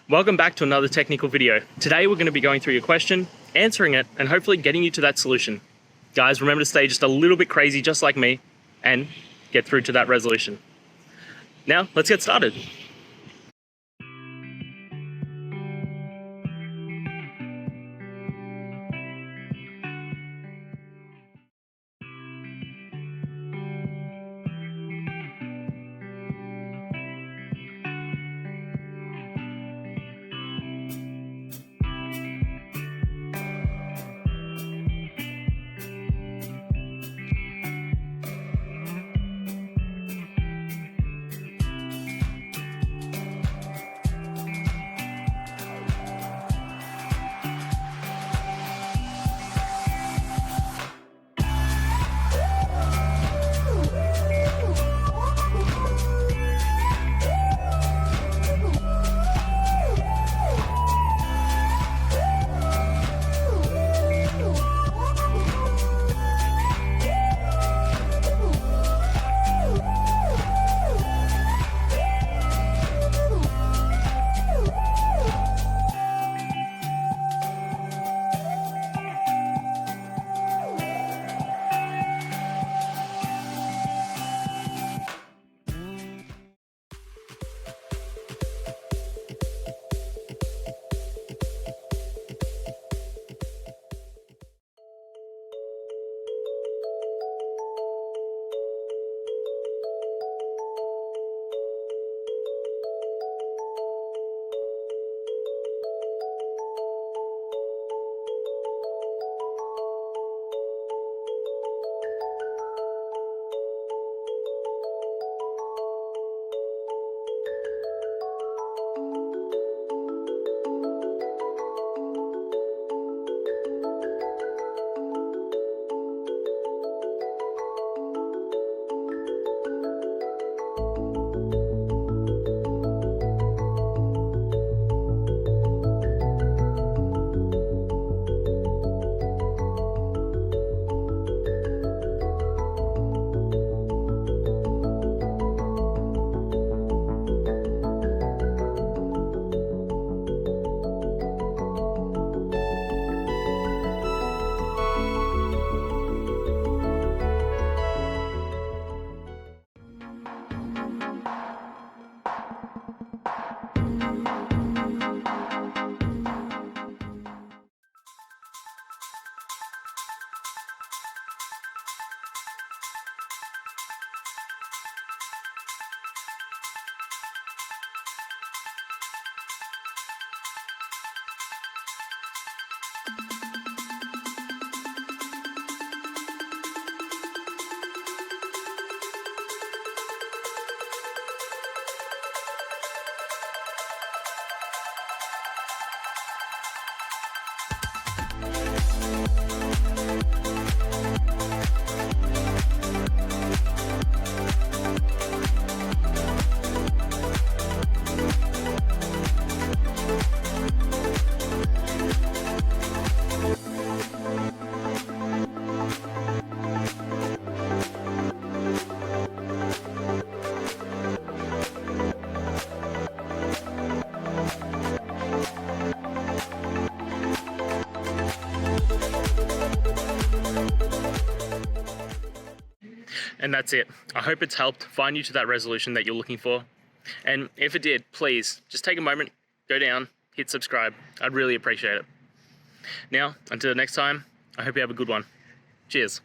Welcome back to another technical video. Today we're going to be going through your question, answering it, and hopefully getting you to that solution. Guys, remember to stay just a little bit crazy just like me and get through to that resolution. Now, let's get started. And that's it. I hope it's helped find you to that resolution that you're looking for. And if it did, please just take a moment, go down, hit subscribe. I'd really appreciate it. Now, until next time, I hope you have a good one. Cheers.